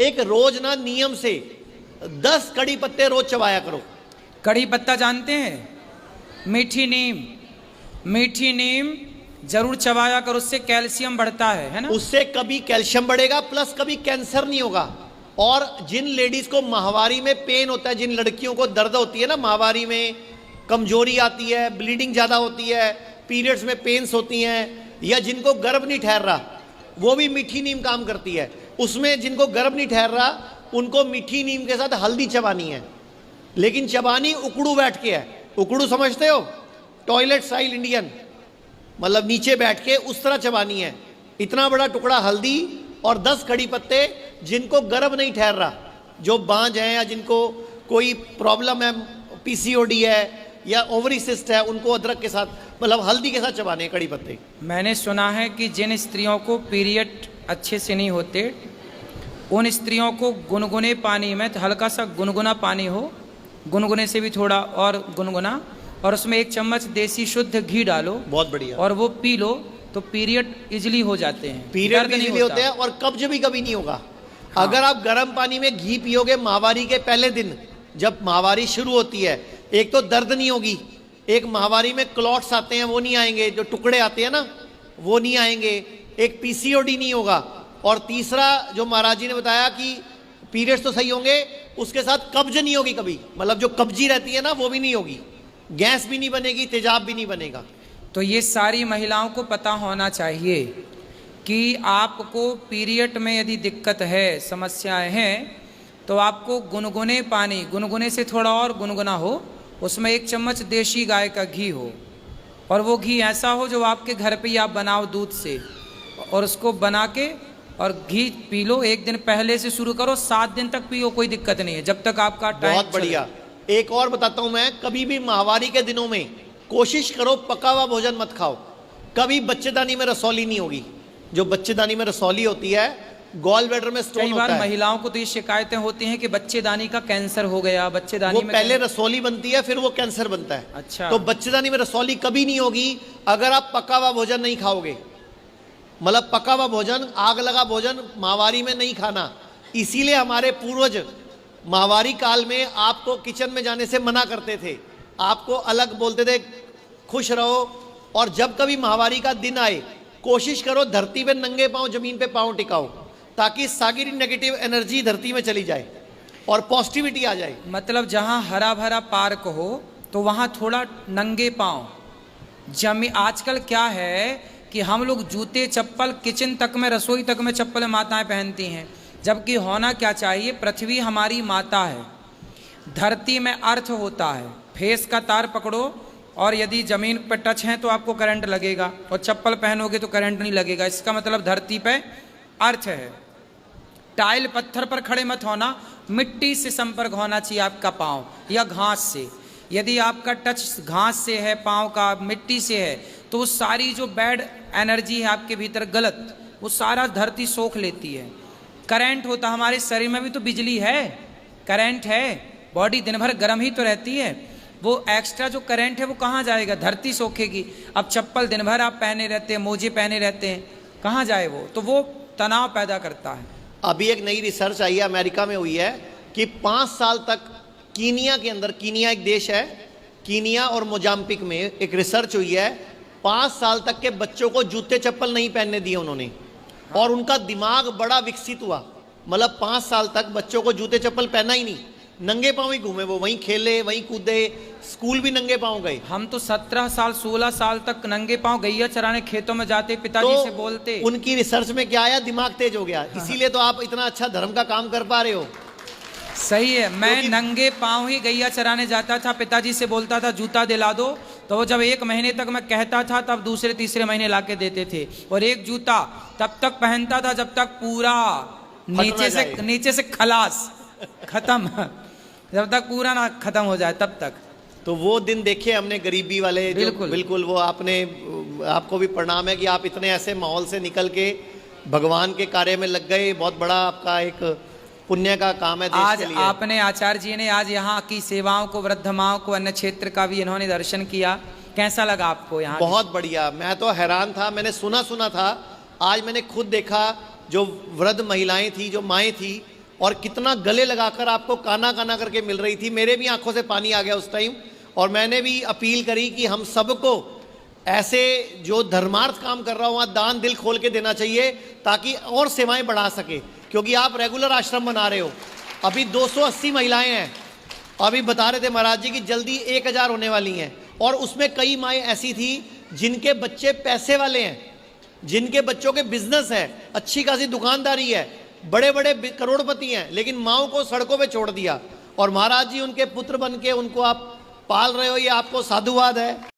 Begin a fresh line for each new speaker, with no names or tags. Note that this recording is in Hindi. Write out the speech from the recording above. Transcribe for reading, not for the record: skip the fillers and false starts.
एक रोज ना नियम से 10 कड़ी पत्ते रोज चबाया करो।
कड़ी पत्ता जानते हैं? मीठी नीम, मीठी नीम जरूर चबाया करो, उससे कैल्शियम बढ़ता है ना। उससे
कभी कैल्शियम बढ़ेगा, प्लस कभी कैंसर नहीं होगा। और जिन लेडीज को माहवारी में पेन होता है, जिन लड़कियों को दर्द होती है ना माहवारी में, कमजोरी आती है, ब्लीडिंग ज्यादा होती है, पीरियड्स में पेन्स होती हैं, या जिनको गर्भ नहीं ठहर रहा, वो भी मीठी नीम काम करती है। उसमें जिनको गर्भ नहीं ठहर रहा, उनको मीठी नीम के साथ हल्दी चबानी है, लेकिन चबानी उकड़ू बैठ के है। उकड़ू समझते हो? टॉयलेट स्टाइल इंडियन, मतलब नीचे बैठ के उस तरह चबानी है। इतना बड़ा टुकड़ा हल्दी और 10 कड़ी पत्ते। जिनको गर्भ नहीं ठहर रहा, जो बांझ हैं या जिनको कोई प्रॉब्लम है, पीसीओडी है या ओवरी सिस्ट है, उनको अदरक के साथ, मतलब हल्दी के साथ चबाने कड़ी पत्ते।
मैंने सुना है कि जिन स्त्रियों को पीरियड अच्छे से नहीं होते, उन स्त्रियों को गुनगुने पानी में, हल्का सा गुनगुना पानी हो, गुनगुने से भी थोड़ा और गुनगुना, और उसमें 1 चम्मच देसी शुद्ध घी डालो,
बहुत बढ़िया,
और वो पी लो, तो पीरियड इजीली हो जाते हैं।
पीरियड इजीली होते हैं और कब्ज भी कभी नहीं होगा। हाँ। अगर आप गर्म पानी में घी पियोगे माहवारी के पहले दिन, जब माहवारी शुरू होती है, एक तो दर्द नहीं होगी, एक माहवारी में क्लॉट्स आते हैं वो नहीं आएंगे, जो टुकड़े आते हैं ना वो नहीं आएंगे, एक पीसीओडी नहीं होगा, और तीसरा जो महाराज जी ने बताया कि पीरियड्स तो सही होंगे, उसके साथ कब्ज नहीं होगी कभी, मतलब जो कब्जी रहती है ना वो भी नहीं होगी, गैस भी नहीं बनेगी, तेजाब भी नहीं बनेगा।
तो ये सारी महिलाओं को पता होना चाहिए कि आपको पीरियड में यदि दिक्कत है, समस्याएं हैं, तो आपको गुनगुने पानी, गुनगुने से थोड़ा और गुनगुना हो, उसमें 1 चम्मच देशी गाय का घी हो, और वो घी ऐसा हो जो आपके घर पे ही आप बनाओ दूध से, और उसको बना के और घी पी लो। 1 दिन पहले से शुरू करो, 7 दिन तक पियो, कोई दिक्कत नहीं है, जब तक आपका टाइम।
बहुत बढ़िया। एक और बताता हूं मैं, कभी भी माहवारी के दिनों में कोशिश करो पका हुआ भोजन मत खाओ। कभी बच्चेदानी में रसौली नहीं होगी। जो बच्चेदानी में रसौली होती है, गॉल ब्लैडर में स्टोन होता है।
कई बार महिलाओं को तो ये शिकायतें होती हैं कि बच्चेदानी का कैंसर हो गया, बच्चेदानी में
पहले रसौली बनती है, फिर वो कैंसर बनता है।
अच्छा,
तो बच्चेदानी में रसौली कभी नहीं होगी अगर आप पका हुआ भोजन नहीं खाओगे। मतलब पका हुआ भोजन, आग लगा भोजन माहवारी में नहीं खाना। इसीलिए हमारे पूर्वज माहवारी काल में आपको किचन में जाने से मना करते थे, आपको अलग बोलते थे, खुश रहो। और जब कभी माहवारी का दिन आए, कोशिश करो धरती पे नंगे पांव, जमीन पे पांव टिकाओ, ताकि सारी नेगेटिव एनर्जी धरती में चली जाए और पॉजिटिविटी आ जाए।
मतलब जहां हरा भरा पार्क हो तो वहां थोड़ा नंगे पांव जमी। आजकल क्या है कि हम लोग जूते चप्पल, किचन तक में, रसोई तक में चप्पल माताएं पहनती हैं, जबकि होना क्या चाहिए, पृथ्वी हमारी माता है, धरती में अर्थ होता है। फेस का तार पकड़ो, और यदि जमीन पर टच है तो आपको करंट लगेगा, और चप्पल पहनोगे तो करंट नहीं लगेगा। इसका मतलब धरती पे अर्थ है। टाइल पत्थर पर खड़े मत होना, मिट्टी से संपर्क होना चाहिए आपका पाँव, या घास से। यदि आपका टच घास से है, पाँव का मिट्टी से है, तो वो सारी जो बैड एनर्जी है आपके भीतर गलत, वो सारा धरती सोख लेती है। करंट होता, हमारे शरीर में भी तो बिजली है, करंट है, बॉडी दिन भर गर्म ही तो रहती है। वो एक्स्ट्रा जो करंट है वो कहाँ जाएगा? धरती सोखेगी। अब चप्पल दिन भर आप पहने रहते हैं, मोजे पहने रहते हैं, कहाँ जाए वो? तो वो तनाव पैदा करता है।
अभी एक नई रिसर्च आई है, अमेरिका में हुई है, कि 5 साल तक कीनिया के अंदर, कीनिया एक देश है, कीनिया और मोजाम्बिक में एक रिसर्च हुई है, 5 साल तक के बच्चों को जूते चप्पल नहीं पहनने दिए उन्होंने। हाँ। और उनका दिमाग बड़ा विकसित हुआ। मतलब 5 साल तक बच्चों को जूते चप्पल पहना ही नहीं, नंगे पांव ही घूमे, वो वहीं खेले, वहीं कूदे, स्कूल भी नंगे पांव गए।
हम तो 17 साल 16 साल तक नंगे पांव गैया चराने खेतों में जाते, पिताजी से बोलते।
उनकी रिसर्च में क्या आया, दिमाग तेज हो गया। इसीलिए तो आप इतना अच्छा धर्म का काम कर पा रहे हो।
सही है। मैं नंगे पांव ही गैया चराने जाता था, पिताजी से बोलता था जूता दिला दो, तो वो जब 1 महीने तक मैं कहता था, तब दूसरे तीसरे महीने लाके देते थे। और एक जूता तब तक पहनता था जब तक पूरा नीचे से खलास खत्म, जब तक पूरा ना खत्म हो जाए तब तक।
तो वो दिन देखे हमने, गरीबी वाले। बिल्कुल वो आपको भी प्रणाम है कि आप इतने ऐसे माहौल से निकल के भगवान के कार्य में लग गए। बहुत बड़ा आपका एक पुण्य का काम है देश
आज
के लिए।
आपने, आचार्य जी ने आज यहाँ की सेवाओं को, वृद्ध माओं को, अन्य क्षेत्र का भी इन्होंने दर्शन किया। कैसा लगा आपको यहाँ?
बहुत बढ़िया। मैं तो हैरान था, मैंने सुना था, आज मैंने खुद देखा। जो वृद्ध महिलाएं थी, जो माएँ थी, और कितना गले लगाकर आपको काना काना करके मिल रही थी। मेरे भी आंखों से पानी आ गया उस टाइम, और मैंने भी अपील करी कि हम सबको ऐसे जो धर्मार्थ काम कर रहा हो वहाँ दान दिल खोल के देना चाहिए, ताकि और सेवाएं बढ़ा सके। क्योंकि आप रेगुलर आश्रम बना रहे हो, अभी 280 महिलाएं हैं, अभी बता रहे थे महाराज जी की जल्दी 1000 होने वाली हैं। और उसमें कई माएँ ऐसी थी जिनके बच्चे पैसे वाले हैं, जिनके बच्चों के बिजनेस है, अच्छी खासी दुकानदारी है, बड़े बड़े करोड़पति हैं, लेकिन माओ को सड़कों पे छोड़ दिया। और महाराज जी उनके पुत्र बन के उनको आप पाल रहे हो, ये आपको साधुवाद है।